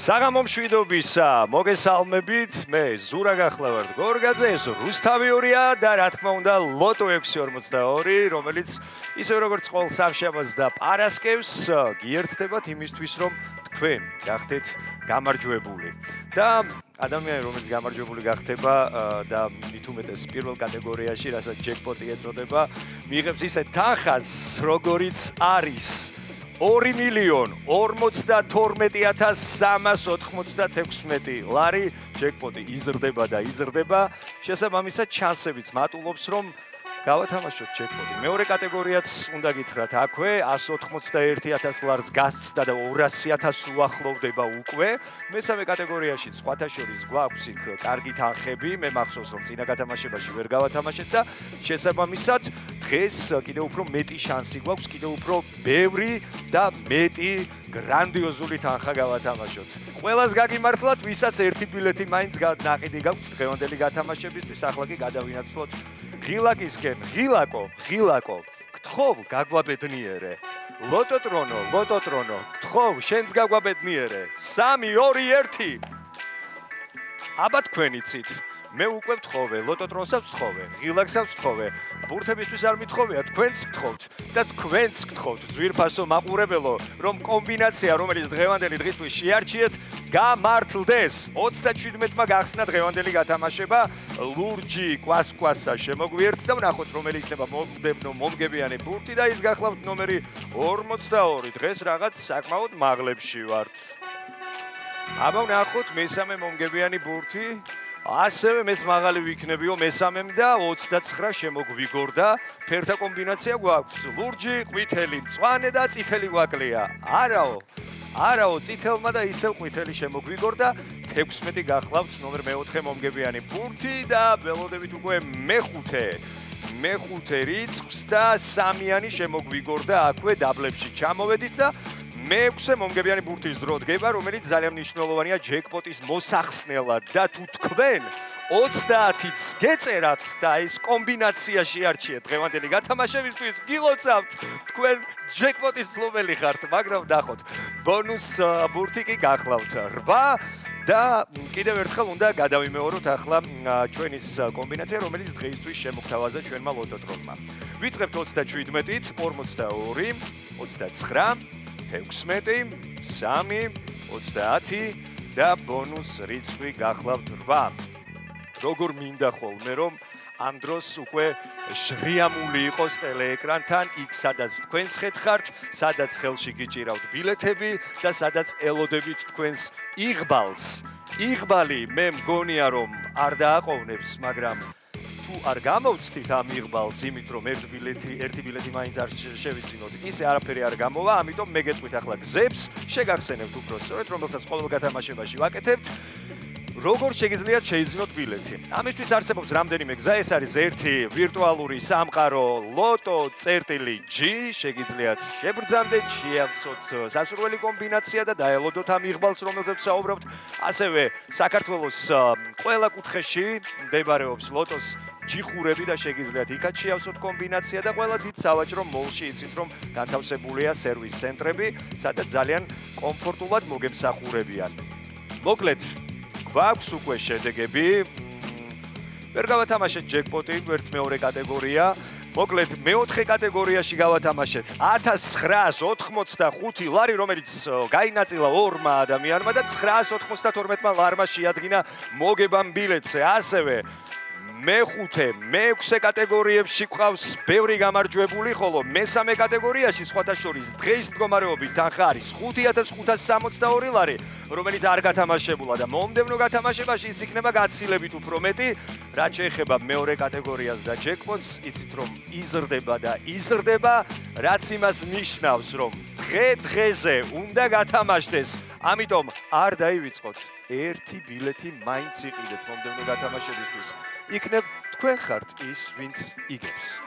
საღამო მშვიდობისა, მოგესალმებით, მე ზურა გახლავართ გორგაძე, ეს რუსთავიურია და რა თქმა უნდა ლოტო 642, რომელიც ისე როგორც ყოველ სამშაბათს და პარასკევს გიერთდებათ იმისთვის, რომ თქვენ გახდეთ გამარჯვებული. და ადამიანი, რომელიც გამარჯვებული გახდება და მით უმეტეს პირველ კატეგორიაში, რასაც ჯეკპოტი ეწოდება, მიიღებს ისეთ თანხას, როგორიც არის 2.042.386 ლარი ჯეკპოტი იზრდება და იზრდება. შესაბამისად ჩანსებიც მატულობს, რომ გავათამაშოთ ჯეკპოტი. მეორე კატეგორიაც უნდა გითხრათ აქვე 181.000 ლარს გასცდა და 200.000 უახლოვდება უკვე. მესამე კატეგორიაში სხვათა შორის გვაქვს იქ კარგი თანხები. მე მახსოვს რომ წინა გათამაშებაში ვერ გავათამაშეთ და შესაბამისად დღეს კიდევ უფრო მეტი შანსი გვაქვს, კიდევ უფრო ბევრი და მეტი გრანდიოზული თანხა გავათამაშოთ. ყველას გაგიმართლათ, ვისაც ერთი ბილეთი მაინც ნაყიდი გაქვთ დღევანდელი გათამაშებისთვის, ახლა კი გადავინაცვლოთ ღილაკისკენ. ღილაკო, გთხოვ გაგვაბედნიერე. ლოტოტრონო, გთხოვ შენც გაგვაბედნიერე. 3, 2, 1. აბა თქვენ იცით. მე უკვე ვთხოვე, ლოტოტრონსაც ვთხოვე, ღილაკსაც ვთხოვე. ბურთებისთვის არ მithხოვია, თქვენც გთხოვთ და თქვენც გთხოვთ ძვირფასო მაყურებელო, რომ კომბინაცია, რომელიც დღევანდელი დღისთვის შეარჩიეთ, გამართლდეს. 37-მა გახსნა დღევანდელი გათამაშება, ლურჯი კვასკვასა შემოგვიერთთ და ვნახოთ რომელი იქნება მომგებიანი ბურთი და ის გახლავთ ნომერი 42. დღეს რაღაც საკმაოდ მაღლებში ვართ. აბა ვნახოთ მესამე მომგებიანი ბურთი. ასევე მეც მაღალი ვიქნებიო მესამემ და 29 შემოგვიგორდა. ფერთა კომბინაცია გვაქვს ლურჯი, ყვითელი, მწვანე და წითელი გვაკლია. არაო, წითელმა და ისევ ყვითელი შემოგვიგორდა. 16 გახლავთ ნომერ მე-4 მომგებიანი ბურთი და ველოდებით უკვე მეხუთე რიცხვს და სამიანი შემოგვიგორდა აქვე დაბლებში ჩამოვედით და მე-6 მომგებიანი ბურთის დრო დგება, რომელიც ძალიან მნიშვნელოვანია ჯეკპოტის მოსახსნელად და თუ თქვენ 30-იც გეწერათ და ეს კომბინაცია შეარჩიეთ დღევანდელი გათამაშებისთვის, გილოცავთ, თქვენ ჯეკპოტის მფლობელი ხართ, მაგრამ ნახოთ, ბონუს ბურთი კი გახლავთ 8 და კიდევ ერთხელ უნდა გადავიმეოროთ ახლა ჩვენის კომბინაცია, რომელიც დღეისთვის შემოგთავაზა ჩვენმა ლოტოტრონმა. ვიწყებთ 37-ით, 42, 29, 16, 3, 30 და ბონუს რიცხვი გახლავთ 8. როგორ მინდა ხოლმე რომ ამ დროს უკვე ჟრიამული იყოს ტელეეკრანთან, იქ სადაც თქვენს ხეთხართ, სადაც ხელში გიჭირავთ ბილეთები და სადაც ელოდებით თქვენს იღბალს. იღბალი მე მგონია რომ არ დააყოვნებს, მაგრამ თუ არ გამოვცდით ამ იღბალს, იმით რომ ერთი ბილეთი მაინც არ შევიძინოთ, ისე არაფერი არ გამოვა, ამიტომ მე გეტყვით ახლა გზებს, შეგახსენებთ უფრო სწორედ, რომელსაც ყოველ გათამაშებაში ვაკეთებთ. როგორ შეგიძლიათ შეიძინოთ ბილეთი? ამისთვის არსებობს რამდენიმე გზა, ეს არის ერთი ვირტუალური სამყარო loto.g, შეგიძლიათ შებრძანდეთ, შეავსოთ სასურველი კომბინაცია და დაელოდოთ ამ იღბალს, რომელზეც ვსაუბრობთ. ასევე საქართველოს ყველა კუთხეში მდებარეობს ლოტოს ჯიხურები და შეგიძლიათ იქაც შეავსოთ კომბინაცია და ყველა დიდ სავაჭრო მოლში იცით რომ განთავსებულია სერვის ცენტრები, სადაც ძალიან კომფორტულად მოგემსახურებიან. მოკლედ გვაქვს უკვე შედეგები. ვერ გავათამაშეთ ჯეკპოტი, ვერც მეორე კატეგორია. მოკლედ მე-4 კატეგორიაში გავათამაშეთ 1985 ლარი, რომელიც გაინაწილა 2 ადამიანმა და 992 ლარმა შეადგინა მოგებამ ბილეთზე. ასევე მე-6 კატეგორიებში გვყავს ბევრი გამარჯვებული, ხოლო მესამე კატეგორიაში სხვათა შორის დღის მდგომარეობით თანხა არის 5.562 ლარი, რომელიც არ გათამაშებულა და მომდევნო გათამაშებაში ის იქნება გაცილებით უფრო მეტი. რაც შეეხება მეორე კატეგორიას და ჯეკპოტს, იცით რომ იზრდება, რაც იმას ნიშნავს, რომ დღეზე უნდა გათამაშდეს. ამიტომ არ დაივიწყოთ, ერთი ბილეთი მაინც იყიდეთ მომდევნო გათამაშებისთვის. იქნებ თქვენ ხართ ის, ვინც იგებს.